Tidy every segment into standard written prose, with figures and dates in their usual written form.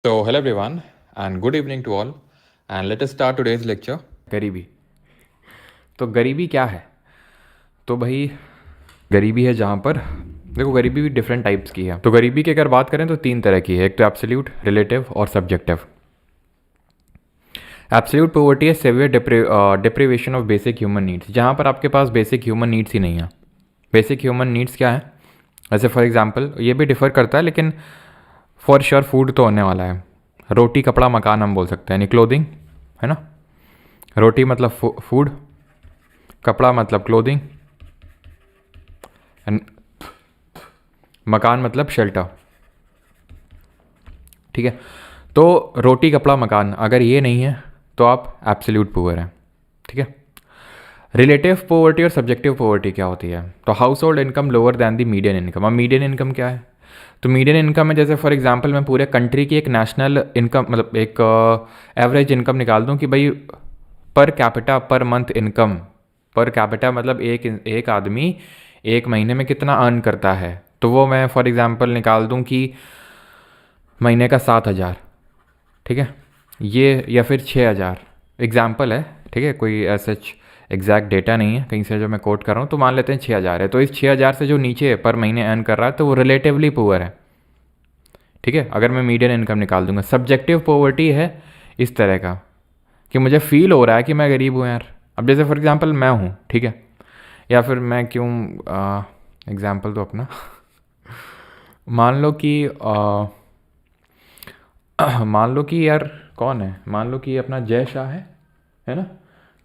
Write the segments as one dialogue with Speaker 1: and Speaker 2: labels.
Speaker 1: So, hello everyone, and good evening to all. And let us start today's lecture. गरीबी। तो गरीबी क्या है? तो भाई गरीबी है जहाँ पर देखो, गरीबी भी डिफरेंट टाइप्स की है। तो गरीबी की अगर बात करें तो तीन तरह की है, एक तो एब्सोल्यूट, रिलेटिव और सब्जेक्टिव। एब्सोल्यूट पॉवर्टी है severe deprivation of basic human needs, जहाँ पर आपके पास बेसिक ह्यूमन नीड्स ही नहीं है। बेसिक ह्यूमन नीड्स क्या है? ऐसे फॉर एग्जांपल ये भी डिफर करता है, लेकिन फॉर श्योर फूड तो होने वाला है। रोटी कपड़ा मकान हम बोल सकते हैं, यानी क्लोथिंग, है ना। रोटी मतलब फूड, कपड़ा मतलब क्लोथिंग, एंड मकान मतलब शेल्टर। ठीक है, तो रोटी कपड़ा मकान अगर ये नहीं है तो आप एब्सोल्यूट पुअर हैं। ठीक है। रिलेटिव पॉवर्टी और सब्जेक्टिव पॉवर्टी क्या होती है? तो house hold income lower than the median income. अब मीडियन इनकम क्या है? तो मीडियन इनकम है, जैसे फॉर एग्जांपल मैं पूरे कंट्री की एक नेशनल इनकम मतलब एक एवरेज इनकम निकाल दूं कि भाई per capita per month income. Per capita मतलब एक आदमी एक महीने में कितना अर्न करता है, तो वो मैं फॉर एग्जांपल निकाल दूं कि महीने का 7,000। ठीक है, ये या फिर 6,000 एग्जाम्पल है। ठीक है, कोई ऐसा एग्जैक्ट डेटा नहीं है कहीं से जो मैं कोट कर रहा हूँ, तो मान लेते हैं 6,000 है। तो इस 6,000 से जो नीचे पर महीने अर्न कर रहा है तो वो रिलेटिवली पुअर है। ठीक है, अगर मैं मीडियन इनकम निकाल दूंगा। सब्जेक्टिव पॉवर्टी है इस तरह का कि मुझे फील हो रहा है कि मैं गरीब हूँ यार। अब जैसे फॉर एग्जांपल मैं हूँ, ठीक है, या फिर मैं क्यों एग्जांपल तो अपना मान लो कि मान लो कि यार कौन है, मान लो कि अपना जय शाह है ना।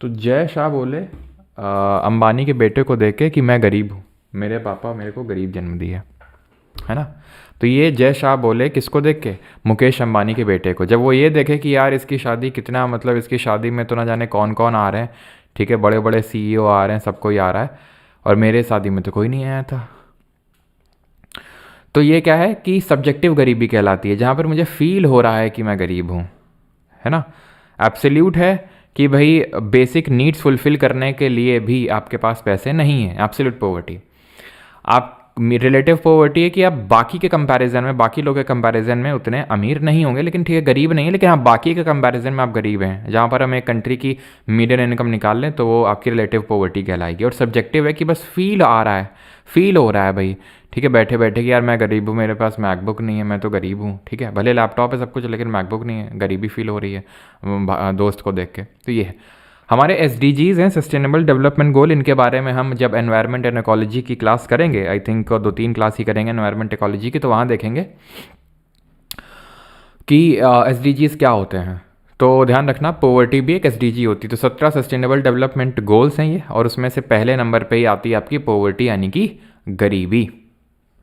Speaker 1: तो जय शाह बोले अंबानी के बेटे को देख के कि मैं गरीब हूँ, मेरे पापा मेरे को गरीब जन्म दिया, है ना। तो ये जय शाह बोले किसको देख के? मुकेश अंबानी के बेटे को। जब वो ये देखे कि यार इसकी शादी कितना, मतलब इसकी शादी में तो ना जाने कौन कौन आ रहे हैं, ठीक है, बड़े बड़े सीईओ आ रहे हैं, सब कोई आ रहा है, और मेरे शादी में तो कोई नहीं आया था। तो ये क्या है कि सब्जेक्टिव गरीबी कहलाती है, जहाँ पर मुझे फील हो रहा है कि मैं गरीब हूँ, है ना। एब्सोल्यूट है कि भाई बेसिक नीड्स फुलफिल करने के लिए भी आपके पास पैसे नहीं है, एब्सोल्यूट पॉवर्टी। आप रिलेटिव पॉवर्टी है कि आप बाकी के कंपैरिजन में, बाकी लोगों के कंपैरिजन में उतने अमीर नहीं होंगे, लेकिन ठीक है गरीब नहीं है, लेकिन आप बाकी के कंपैरिजन में आप गरीब हैं। जहाँ पर हम एक कंट्री की मीडियन इनकम निकाल लें तो वो आपकी रिलेटिव पॉवर्टी कहलाएगी। और सब्जेक्टिव है कि बस फील आ रहा है, फील हो रहा है भाई, ठीक है, बैठे बैठे कि यार मैं गरीब हूँ, मेरे पास मैकबुक नहीं है, मैं तो गरीब हूँ। ठीक है, भले लैपटॉप है सब कुछ, लेकिन मैकबुक नहीं है, गरीबी फील हो रही है दोस्त को देख के। तो ये है हमारे SDGs हैं, सस्टेनेबल डेवलपमेंट गोल। इनके बारे में हम जब एनवायरनमेंट एंड इकोलॉजी की क्लास करेंगे, आई थिंक 2-3 क्लास ही करेंगे एनवायरनमेंट इकोलॉजी की, तो वहाँ देखेंगे कि SDGs क्या होते हैं। तो ध्यान रखना, पॉवर्टी भी एक SDG होती है। तो 17 सस्टेनेबल डेवलपमेंट गोल्स हैं ये, और उसमें से पहले नंबर पे ही आती है आपकी पॉवर्टी, यानी कि गरीबी।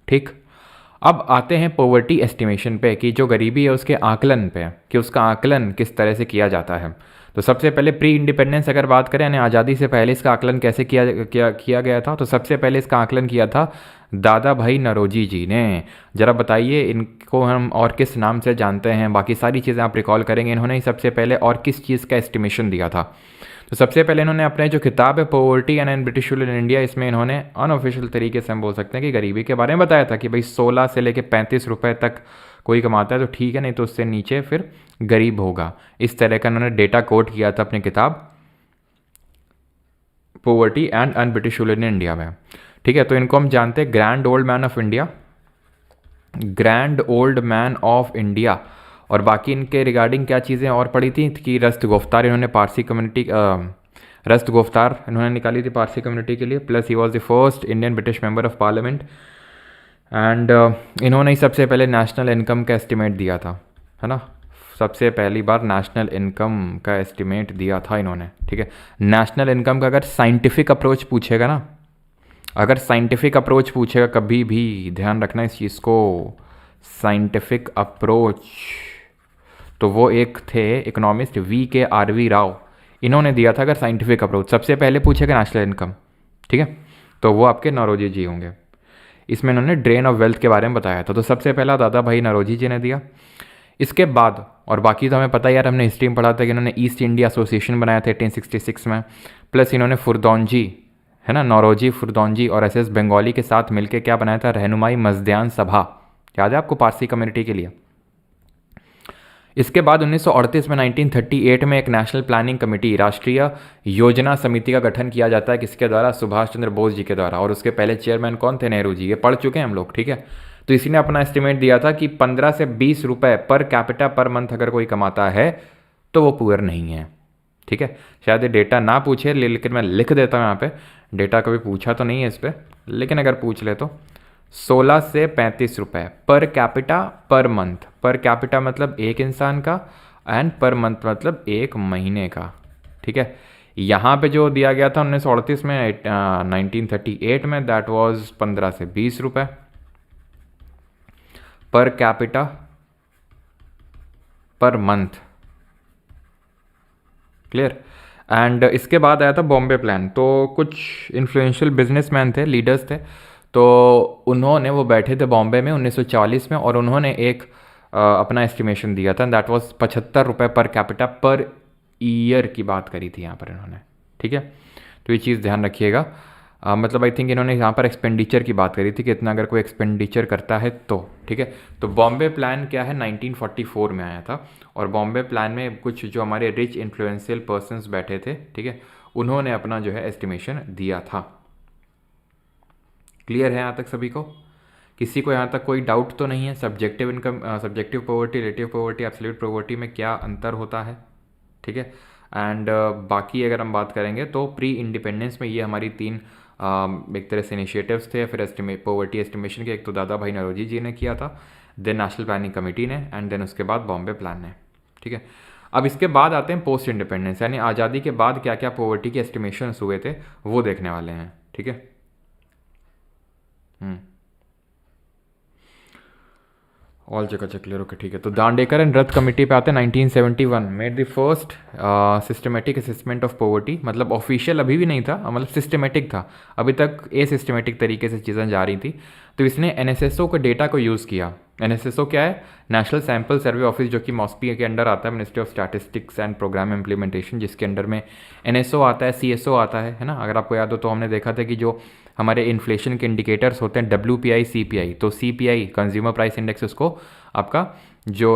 Speaker 1: ठीक, अब आते हैं पॉवर्टी एस्टिमेशन पे कि जो गरीबी है उसके आकलन पे, कि उसका आकलन किस तरह से किया जाता है। तो सबसे पहले प्री इंडिपेंडेंस अगर बात करें, यानी आज़ादी से पहले इसका आकलन कैसे किया गया था, तो सबसे पहले इसका आकलन किया था दादा भाई नौरोजी जी ने। ज़रा बताइए इनको हम और किस नाम से जानते हैं? बाकी सारी चीज़ें आप रिकॉल करेंगे, इन्होंने ही सबसे पहले और किस चीज़ का एस्टिमेशन दिया था? तो सबसे पहले इन्होंने अपने जो किताब है poverty and in British rule in India, इसमें इन्होंने अनऑफिशियल तरीके से हम बोल सकते हैं कि गरीबी के बारे में बताया था कि भाई 16 से लेकर 35 रुपए तक कोई कमाता है तो ठीक है, नहीं तो उससे नीचे फिर गरीब होगा। इस तरह का इन्होंने डेटा कोट किया था अपनी किताब poverty and un British rule in India में। ठीक है, तो इनको हम जानते हैं grand old man of India, grand old man of India. और बाकी इनके रिगार्डिंग क्या चीज़ें और पढ़ी थी कि रस्त गुफ्तार इन्होंने पारसी कम्युनिटी रस्त गुफ्तार इन्होंने निकाली थी पारसी कम्युनिटी के लिए, plus he was the first Indian British member of parliament. And इन्होंने ही सबसे पहले नेशनल इनकम का एस्टिमेट दिया था, है ना। सबसे पहली बार नेशनल इनकम का एस्टिमेट दिया था इन्होंने। ठीक है, नेशनल इनकम का अगर साइंटिफिक अप्रोच पूछेगा ना, अगर साइंटिफिक अप्रोच पूछेगा कभी भी, ध्यान रखना इस चीज़ को, साइंटिफिक अप्रोच, तो वो एक थे इकोनॉमिस्ट VKRV राव, इन्होंने दिया था अगर साइंटिफिक अप्रोच सबसे पहले पूछेगा नेशनल इनकम। ठीक है, तो वो आपके नौरोजी जी होंगे। इसमें इन्होंने ड्रेन ऑफ वेल्थ के बारे में बताया था, तो सबसे पहला दादा भाई नौरोजी जी ने दिया। इसके बाद और बाकी तो हमें पता है यार, हमने हिस्ट्री में पढ़ा था कि इन्होंने ईस्ट इंडिया एसोसिएशन बनाया था 1866 में, प्लस इन्होंने फुरदौनजी, है ना, नौरोजी फुरदौनजी और SS बंगाली के साथ मिलकर क्या बनाया था? रहनुमाई मजदयान सभा, याद है आपको, पारसी कम्युनिटी के लिए। इसके बाद 1938 में 1938 में एक नेशनल प्लानिंग कमेटी, राष्ट्रीय योजना समिति का गठन किया जाता है, किसके द्वारा? सुभाष चंद्र बोस जी के द्वारा। और उसके पहले चेयरमैन कौन थे? नेहरू जी। ये पढ़ चुके हैं हम लोग, ठीक है। तो इसी ने अपना एस्टिमेट दिया था कि 15 से 20 रुपए पर कैपिटा पर मंथ अगर कोई कमाता है तो वो पुअर नहीं है, ठीक है। शायद ये डेटा ना पूछे, लेकिन मैं लिख देता हूँ यहाँ पे। डेटा कभी पूछा तो नहीं है इस पर, लेकिन अगर पूछ ले तो 16 से 35 रुपए per capita per month. Per capita मतलब एक इंसान का, एंड पर मंथ मतलब एक महीने का, ठीक है। यहाँ पे जो दिया गया था 1938 में 1938 में, दैट वाज 15 से 20 रुपए per capita per month, clear. And इसके बाद आया था बॉम्बे प्लान। तो कुछ इन्फ्लुएंशियल बिजनेसमैन थे, लीडर्स थे, तो उन्होंने, वो बैठे थे बॉम्बे में 1940 में, और उन्होंने एक अपना एस्टिमेशन दिया था, दैट वाज 75 रुपये पर कैपिटा पर ईयर की बात करी थी यहाँ पर इन्होंने, ठीक है। तो ये चीज़ ध्यान रखिएगा। मतलब आई थिंक इन्होंने यहाँ पर एक्सपेंडिचर की बात करी थी कि इतना अगर कोई एक्सपेंडिचर करता है तो, ठीक है। तो बॉम्बे प्लान क्या है, 1944 में आया था। और बॉम्बे प्लान में कुछ जो हमारे रिच इन्फ्लुएंशियल पर्सन्स बैठे थे, ठीक है, उन्होंने अपना जो है एस्टिमेशन दिया था। क्लियर है यहाँ तक सभी को? किसी को यहाँ तक कोई डाउट तो नहीं है? Subjective income, subjective poverty, relative poverty, absolute poverty में क्या अंतर होता है, ठीक है। एंड बाकी अगर हम बात करेंगे तो प्री इंडिपेंडेंस में ये हमारी तीन एक तरह से इनिशिएटिव्स थे फिर पॉवर्टी एस्टिमेशन के। एक तो दादा भाई नौरोजी जी ने किया था, देन नेशनल प्लानिंग कमेटी ने, एंड देन उसके बाद बॉम्बे प्लान ने, ठीक है। अब इसके बाद आते हैं पोस्ट इंडिपेंडेंस, यानी आज़ादी के बाद क्या क्या पॉवर्टी के एस्टिमेशंस हुए थे वो देखने वाले हैं, ठीक है। ऑल जगह चेक क्लियर, ओके, ठीक है। तो दांडेकर एंड रथ कमेटी पे आते हैं 1971 made the first systematic assessment of poverty. मतलब ऑफिशियल अभी भी नहीं था, मतलब सिस्टमेटिक था, अभी तक ए सिस्टमेटिक तरीके से चीज़ें जा रही थी। तो इसने एनएसएसओ के डेटा को यूज़ किया। एनएसएसओ क्या है? नेशनल सैम्पल सर्वे ऑफिस, जो कि मॉस्पी के अंडर आता है, ministry of statistics and programme implementation, जिसके अंडर में एनएसओ आता है, सीएसओ आता है ना। अगर आपको याद हो तो हमने देखा था कि जो हमारे इन्फ्लेशन के इंडिकेटर्स होते हैं WPI CPI, तो CPI कंज्यूमर प्राइस इंडेक्स, उसको आपका जो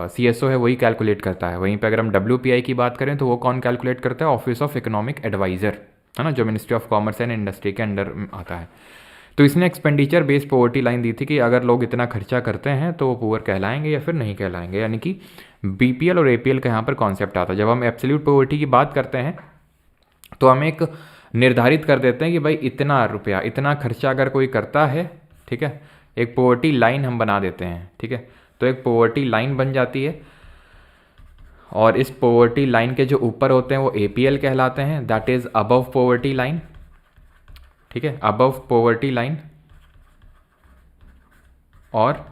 Speaker 1: CSO है वही कैलकुलेट करता है। वहीं पे अगर हम WPI की बात करें तो वो कौन कैलकुलेट करता है? ऑफिस ऑफ इकोनॉमिक एडवाइज़र, है ना, जो ministry of commerce and industry के अंडर आता है। तो इसने एक्सपेंडिचर बेस्ड पॉवर्टी लाइन दी थी कि अगर लोग इतना खर्चा करते हैं तो वो पुअर कहलाएंगे या फिर नहीं कहलाएंगे, यानी कि BPL और APL का यहाँ पर कॉन्सेप्ट आता है। जब हम एब्सोल्यूट पॉवर्टी की बात करते हैं तो हम एक निर्धारित कर देते हैं कि भाई इतना रुपया, इतना खर्चा अगर कोई करता है, ठीक है, एक पॉवर्टी लाइन हम बना देते हैं, ठीक है। तो एक पॉवर्टी लाइन बन जाती है, और इस पॉवर्टी लाइन के जो ऊपर होते हैं वो APL कहलाते हैं, that is above poverty line, ठीक है, अबव पॉवर्टी लाइन। और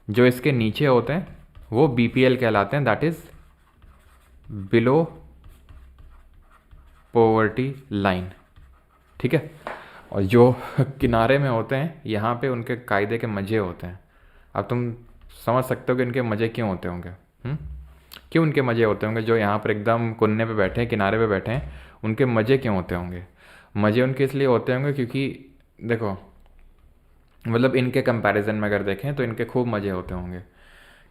Speaker 1: जो इसके नीचे होते हैं वो BPL कहलाते हैं, that is below poverty line, ठीक है। और जो किनारे में होते हैं यहाँ पे उनके कायदे के मज़े होते हैं। अब तुम समझ सकते हो कि इनके मज़े क्यों होते होंगे, क्यों उनके मज़े होते होंगे? जो यहाँ पर एकदम कोने पे बैठे हैं, किनारे पे बैठे हैं, उनके मज़े क्यों होते होंगे? मज़े उनके इसलिए होते होंगे क्योंकि देखो, मतलब इनके कंपैरिजन में अगर देखें तो इनके खूब मज़े होते होंगे,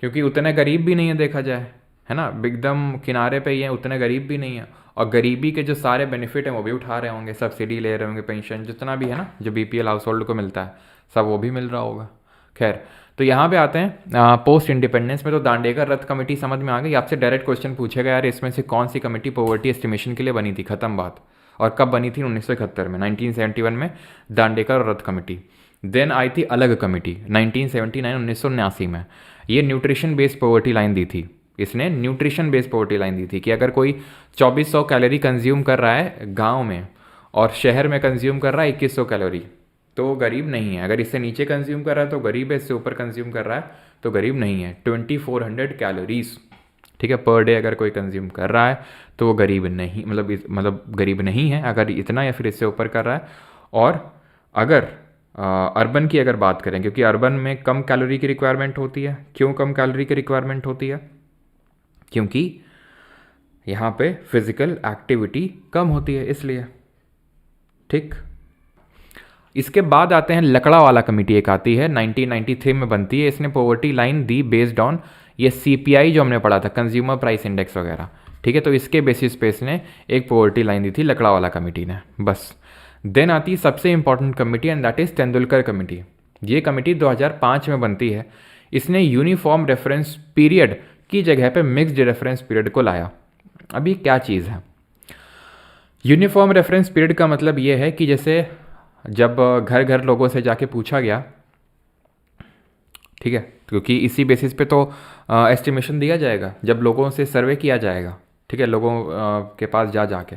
Speaker 1: क्योंकि उतने गरीब भी नहीं है देखा जाए, है ना, एकदम किनारे पे ही हैं, उतने गरीब भी नहीं है, और गरीबी के जो सारे बेनिफिट हैं वो भी उठा रहे होंगे, सब्सिडी ले रहे होंगे, पेंशन जितना भी है ना जो BPL हाउस होल्ड को मिलता है सब वो भी मिल रहा होगा। खैर, तो यहाँ पे आते हैं पोस्ट इंडिपेंडेंस में। तो दांडेकर रथ कमेटी समझ में आ गई। आपसे डायरेक्ट क्वेश्चन पूछेगा यार इसमें से कौन सी कमेटी पॉवर्टी एस्टिमेशन के लिए बनी थी, खत्म बात। और कब बनी थी? 1971 में, 1971 में दांडेकर और रथ कमेटी। देन आई थी अलग कमेटी 1979, 1979 में। ये न्यूट्रिशन बेस्ड पॉवर्टी लाइन दी थी। इसने न्यूट्रिशन बेस्ड पॉवर्टी लाइन दी थी कि अगर कोई 2400 कैलोरी कंज्यूम कर रहा है गांव में और शहर में कंज्यूम कर रहा है 2100 कैलोरी, तो वो गरीब नहीं है। अगर इससे नीचे कंज्यूम कर रहा है तो गरीब है, इससे ऊपर कंज्यूम कर रहा है तो गरीब नहीं है। 2400 कैलोरीज, ठीक है, पर डे अगर कोई कंज्यूम कर रहा है तो वो गरीब नहीं, मतलब गरीब नहीं है अगर इतना या फिर इससे ऊपर कर रहा है। और अगर अर्बन की अगर बात करें, क्योंकि अर्बन में कम कैलोरी की रिक्वायरमेंट होती है। क्यों कम कैलोरी की रिक्वायरमेंट होती है? क्योंकि यहाँ पे फिजिकल एक्टिविटी कम होती है, इसलिए, ठीक। इसके बाद आते हैं लकड़ा वाला कमेटी, एक आती है 1993 में बनती है। इसने poverty line the based on ये CPI जो हमने पढ़ा था, कंज्यूमर प्राइस इंडेक्स वगैरह, ठीक है, तो इसके बेसिस पे इसने एक पॉवर्टी लाइन दी थी लकड़ावाला कमेटी ने, बस। देन आती है सबसे important committee and that is Tendulkar committee. ये कमेटी 2005 में बनती है। इसने यूनिफॉर्म रेफरेंस पीरियड की जगह पे मिक्स्ड रेफरेंस पीरियड को लाया। अभी क्या चीज़ है यूनिफॉर्म रेफरेंस पीरियड का मतलब ये है कि जैसे जब घर घर लोगों से जाके पूछा गया, ठीक है, क्योंकि इसी बेसिस पे तो एस्टिमेशन दिया जाएगा जब लोगों से सर्वे किया जाएगा, ठीक है, लोगों के पास जा जाके।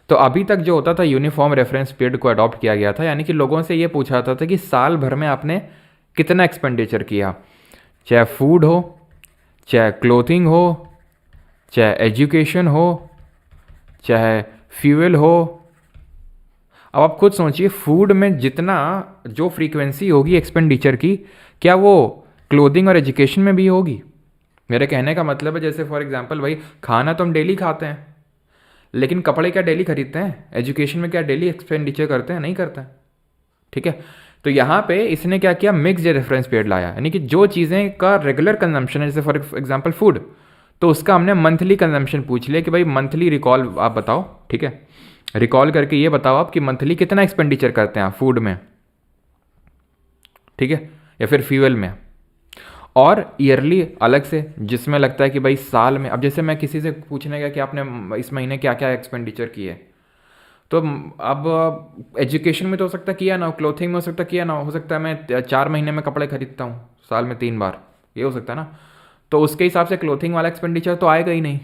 Speaker 1: तो अभी तक जो होता था यूनिफॉर्म रेफरेंस पीरियड को अडॉप्ट किया गया था, यानी कि लोगों से ये पूछा जाता था कि साल भर में आपने कितना एक्सपेंडिचर किया, चाहे फूड हो, चाहे क्लोथिंग हो, चाहे एजुकेशन हो, चाहे फ्यूल हो। अब आप खुद सोचिए, फूड में जितना जो फ्रीक्वेंसी होगी एक्सपेंडिचर की, क्या वो क्लोथिंग और एजुकेशन में भी होगी? मेरे कहने का मतलब है जैसे फॉर एग्जांपल भाई, खाना तो हम डेली खाते हैं, लेकिन कपड़े क्या डेली खरीदते हैं? एजुकेशन में क्या डेली एक्सपेंडिचर करते हैं? नहीं करते हैं, ठीक है। तो यहाँ पे इसने क्या किया, मिक्स्ड रेफरेंस पीरियड लाया, यानी कि जो चीज़ें का रेगुलर कंजम्पशन है, जैसे फॉर एग्जांपल फूड, तो उसका हमने मंथली कंजम्पशन पूछ लिया कि भाई मंथली रिकॉल आप बताओ, ठीक है, रिकॉल करके ये बताओ आप कि मंथली कितना एक्सपेंडिचर करते हैं आप फूड में, ठीक है, या फिर फ्यूल में। और ईयरली अलग से, जिसमें लगता है कि भाई साल में, अब जैसे मैं किसी से पूछने गया कि आपने इस महीने क्या क्या एक्सपेंडिचर किए, तो अब एजुकेशन में तो हो सकता है किया ना हो, क्लोथिंग में हो सकता है किया ना हो सकता है मैं 4 महीने में कपड़े खरीदता हूँ, साल में 3 बार, ये हो सकता है ना। तो उसके हिसाब से क्लोथिंग वाला एक्सपेंडिचर तो आएगा ही नहीं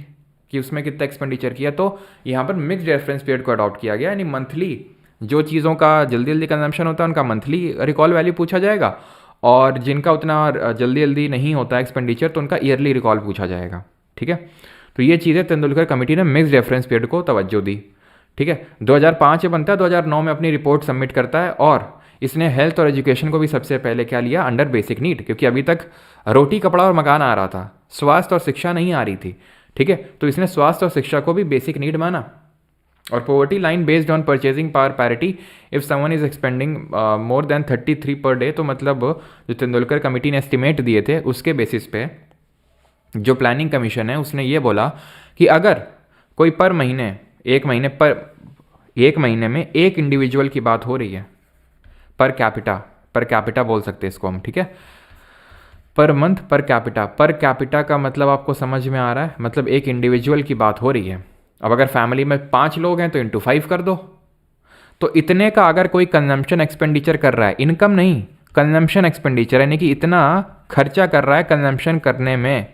Speaker 1: कि उसमें कितना एक्सपेंडिचर किया। तो यहाँ पर मिक्स्ड रेफरेंस पीरियड को अडॉप्ट किया गया, यानी मंथली जो चीज़ों का जल्दी जल्दी कंजम्पशन होता है उनका मंथली रिकॉल वैल्यू पूछा जाएगा, और जिनका उतना जल्दी जल्दी नहीं होता एक्सपेंडिचर तो उनका ईयरली रिकॉल पूछा जाएगा, ठीक है। तो ये चीज़ें तेंदुलकर कमेटी ने मिक्स्ड रेफरेंस पीरियड को तवज्जो दी, ठीक है। 2005 में बनता है, 2009 में अपनी रिपोर्ट सबमिट करता है, और इसने हेल्थ और एजुकेशन को भी सबसे पहले क्या लिया, अंडर बेसिक नीड, क्योंकि अभी तक रोटी कपड़ा और मकान आ रहा था, स्वास्थ्य और शिक्षा नहीं आ रही थी, ठीक है। तो इसने स्वास्थ्य और शिक्षा को भी बेसिक नीड माना। और poverty line based on purchasing power parity, if someone is expanding more than 33 per day, तो मतलब जो तेंदुलकर कमेटी ने एस्टिमेट दिए थे उसके बेसिस पे जो प्लानिंग कमीशन है उसने ये बोला कि अगर कोई पर महीने एक महीने में एक इंडिविजुअल की बात हो रही है, पर कैपिटा बोल सकते हैं इसको हम, ठीक है, पर मंथ पर कैपिटा का मतलब आपको समझ में आ रहा है, मतलब एक इंडिविजुअल की बात हो रही है। अब अगर फैमिली में 5 लोग हैं तो इंटू 5 कर दो, तो इतने का अगर कोई कंजम्पशन एक्सपेंडिचर कर रहा है, इनकम नहीं, कंजम्पशन एक्सपेंडिचर, यानी कि इतना खर्चा कर रहा है कंजम्पशन करने में,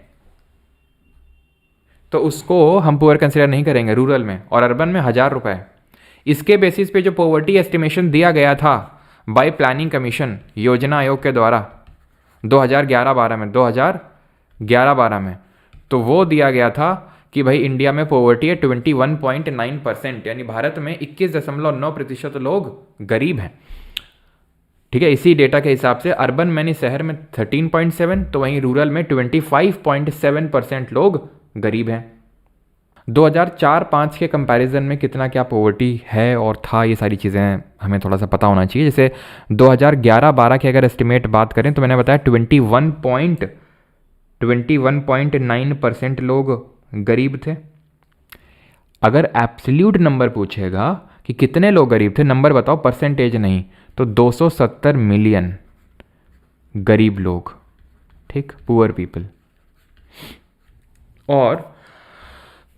Speaker 1: तो उसको हम पुअर कंसिडर नहीं करेंगे रूरल में, और अर्बन में 1000 रुपये। इसके बेसिस पे जो पॉवर्टी एस्टिमेशन दिया गया था बाय प्लानिंग कमीशन, योजना आयोग के द्वारा 2011-12 में, तो वो दिया गया था कि भाई इंडिया में पॉवर्टी है 21.9%, यानी भारत में 21.9% लोग गरीब हैं, ठीक है। इसी डेटा के हिसाब से अर्बन में, शहर में 13.7, तो वहीं रूरल में 25.7% लोग गरीब हैं। 2004-05 के कंपैरिजन में कितना क्या पॉवर्टी है और था, ये सारी चीज़ें हमें थोड़ा सा पता होना चाहिए। जैसे 2011-12 की अगर एस्टिमेट बात करें तो मैंने बताया 21.9% लोग गरीब थे। अगर एब्सोल्यूट नंबर पूछेगा कि कितने लोग गरीब थे, नंबर बताओ, परसेंटेज नहीं, तो 270 मिलियन गरीब लोग, ठीक, पुअर पीपल। और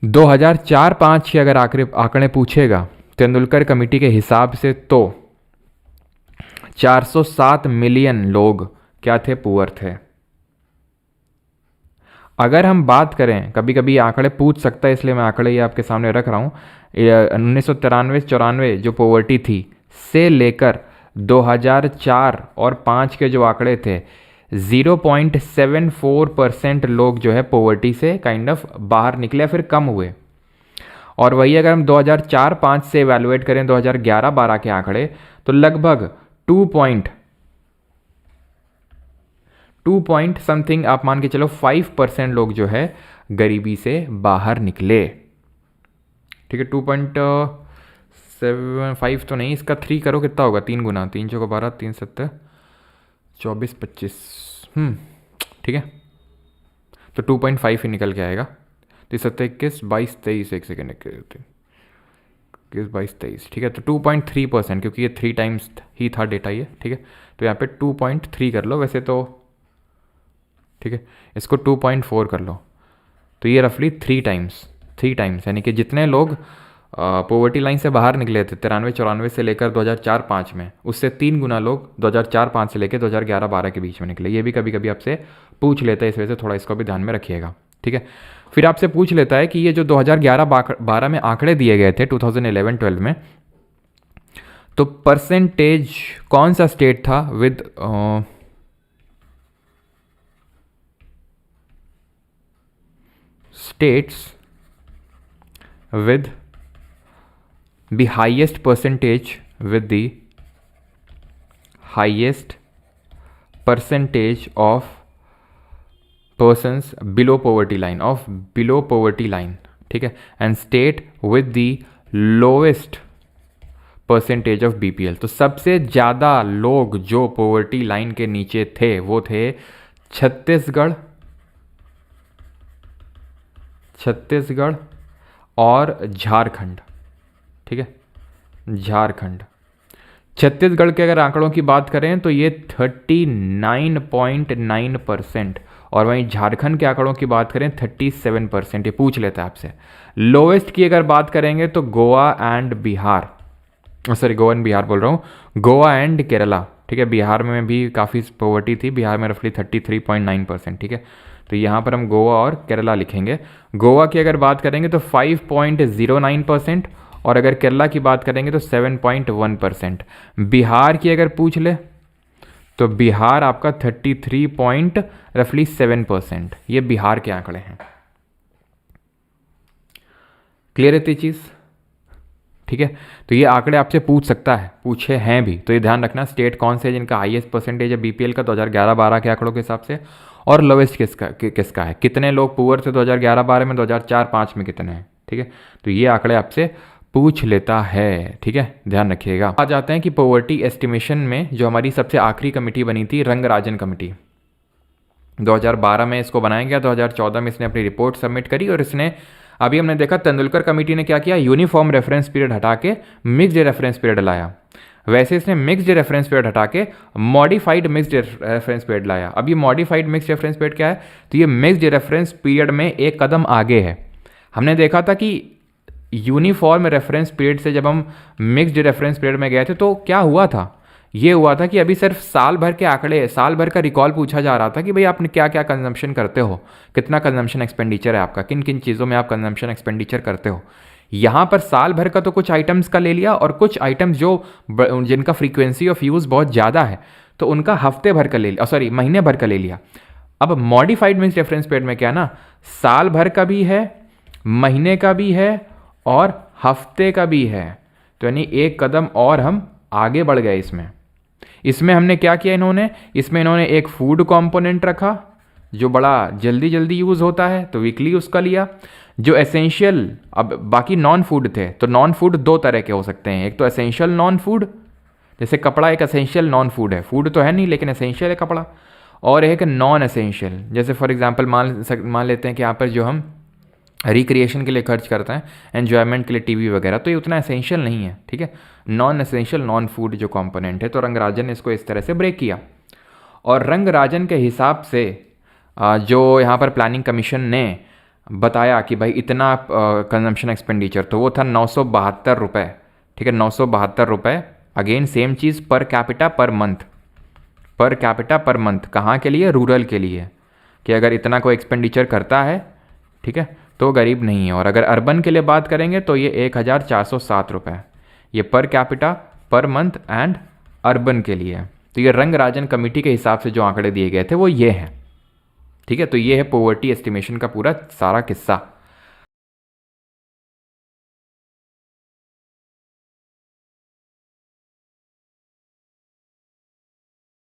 Speaker 1: 2004-05 के अगर आंकड़े पूछेगा तेंदुलकर कमेटी के हिसाब से, तो 407 मिलियन लोग क्या थे, पुअर थे। अगर हम बात करें, कभी कभी आंकड़े पूछ सकता है इसलिए मैं आंकड़े ये आपके सामने रख रहा हूँ, 1993-94 जो पॉवर्टी थी से लेकर 2004 और 5 के जो आंकड़े थे, 0.74% लोग जो है पॉवर्टी से काइंड ऑफ बाहर निकले, फिर कम हुए। और वही अगर हम 2004-05 से इवैल्यूएट करें 2011-12 के आंकड़े, तो लगभग 2 पॉइंट समथिंग आप मान के चलो 5% लोग जो है गरीबी से बाहर निकले, ठीक है। 2.75 तो नहीं, इसका 3 करो कितना होगा, 3 गुना, 3 चौको 12, 3 7 24 25, ठीक है। तो 2.5 ही निकल के आएगा। तो इस 21, 22, 23, एक सेकेंड, 21, 22, 23, ठीक है। तो 2.3%, क्योंकि ये 3 टाइम्स ही था डेटा ये, ठीक है। तो यहाँ पे 2.3 कर लो वैसे तो, ठीक है। इसको 2.4 कर लो, तो ये रफली 3 टाइम्स, यानी कि जितने लोग पॉवर्टी लाइन से बाहर निकले थे 93-94 से लेकर 2004-05 में, उससे 3 गुना लोग 2004-05 से लेकर 2011-12 के बीच में निकले। ये भी कभी कभी आपसे पूछ लेता है, इस वजह से थोड़ा इसको भी ध्यान में रखिएगा, ठीक है। फिर आपसे पूछ लेता है कि ये जो 2011-12 में आंकड़े दिए गए थे 2011-12 में, तो परसेंटेज कौन सा स्टेट था with states with the highest percentage of persons below poverty line, ठीक है, and state with the lowest percentage of BPL। तो सबसे ज़्यादा लोग जो पोवर्टी लाइन के नीचे थे वो थे छत्तीसगढ़ और झारखंड, ठीक है, झारखंड। छत्तीसगढ़ के अगर आंकड़ों की बात करें तो ये 39.9%, और वहीं झारखंड के आंकड़ों की बात करें 37%। ये पूछ लेता है आपसे। लोवेस्ट की अगर बात करेंगे तो गोवा एंड बिहार बोल रहा हूँ, गोवा एंड केरला, ठीक है। बिहार में भी काफ़ी पॉवर्टी थी, बिहार में रफली 33.9%, ठीक है। तो यहाँ पर हम गोवा और केरला लिखेंगे। गोवा की अगर बात करेंगे तो 5.09%, और अगर केरला की बात करेंगे तो 7.1%। बिहार की अगर पूछ ले तो बिहार आपका 33.7%। ये बिहार के आंकड़े हैं। क्लियर है ये चीज़, ठीक है। तो ये आंकड़े आपसे पूछ सकता है, पूछे हैं भी, तो ये ध्यान रखना स्टेट कौन से जिनका हाईएस्ट परसेंटेज है बीपीएल का 2011-12 के आंकड़ों के हिसाब से, और लोवेस्ट किसका है, कितने लोग पुअर थे 2011-12 में, 2004-05 में कितने हैं, ठीक है। तो ये आंकड़े आपसे पूछ लेता है, ठीक है, ध्यान रखिएगा। आ जाते हैं कि पॉवर्टी एस्टिमेशन में जो हमारी सबसे आखिरी कमेटी बनी थी, रंगराजन कमेटी, 2012 में इसको बनाया गया, 2014 में इसने अपनी रिपोर्ट सबमिट करी, और इसने अभी हमने देखा तेंदुलकर कमेटी ने क्या किया, यूनिफॉर्म रेफरेंस पीरियड हटा के मिक्स्ड रेफरेंस पीरियड लाया। वैसे इसने मिक्स्ड रेफरेंस पीरियड हटा के मॉडिफाइड मिक्स्ड रेफरेंस पीरियड लाया। अब ये मॉडिफाइड मिक्स्ड रेफरेंस पीरियड क्या है, तो ये मिक्स्ड रेफरेंस पीरियड में एक कदम आगे है। हमने देखा था कि यूनिफॉर्म रेफरेंस पीरियड से जब हम मिक्स्ड रेफरेंस पीरियड में गए थे तो क्या हुआ था, ये हुआ था कि अभी सिर्फ साल भर के आंकड़े, साल भर का रिकॉल पूछा जा रहा था कि भाई आप क्या क्या कंजम्पशन करते हो, कितना कंजम्पशन एक्सपेंडिचर है आपका, किन किन चीज़ों में आप कंजम्पशन एक्सपेंडिचर करते हो। यहाँ पर साल भर का तो कुछ आइटम्स का ले लिया, और कुछ आइटम्स जिनका फ्रीक्वेंसी ऑफ यूज़ बहुत ज़्यादा है तो उनका हफ्ते भर का ले लिया, सॉरी महीने भर का ले लिया। अब मॉडिफाइड मिक्स्ड रेफरेंस पीरियड में क्या ना, साल भर का भी है, महीने का भी है और हफ्ते का भी है। तो यानी एक कदम और हम आगे बढ़ गए इसमें हमने क्या किया, इन्होंने एक फूड कंपोनेंट रखा जो बड़ा जल्दी यूज़ होता है, तो वीकली उसका लिया। जो एसेंशियल, अब बाकी नॉन फूड थे, तो नॉन फूड 2 तरह के हो सकते हैं, एक तो एसेंशियल नॉन फूड, जैसे कपड़ा एक एसेंशियल नॉन फूड है, फूड तो है नहीं लेकिन एसेंशियल है कपड़ा, और एक नॉन एसेंशियल, जैसे फॉर एग्जांपल मान लेते हैं कि यहाँ पर जो हम रिक्रिएशन के लिए खर्च करते हैं, एन्जॉयमेंट के लिए टीवी वगैरह, तो ये उतना एसेंशियल नहीं है, ठीक है, नॉन एसेंशियल नॉन फूड जो कंपोनेंट है। तो रंगराजन ने इसको इस तरह से ब्रेक किया, और रंगराजन के हिसाब से जो यहाँ पर प्लानिंग कमीशन ने बताया कि भाई इतना कंजम्पशन एक्सपेंडिचर, तो वो था 972 रुपये, ठीक है, 972 रुपये। अगेन सेम चीज़, पर कैपिटा पर मंथ, कहाँ के लिए, रूरल के लिए, कि अगर इतना कोई एक्सपेंडिचर करता है, ठीक है, तो गरीब नहीं है। और अगर अर्बन के लिए बात करेंगे तो ये 1407 रुपये, ये per capita per month and urban के लिए। तो ये रंगराजन कमेटी के हिसाब से जो आंकड़े दिए गए थे वो ये हैं, ठीक है। तो ये है पॉवर्टी एस्टिमेशन का पूरा सारा किस्सा।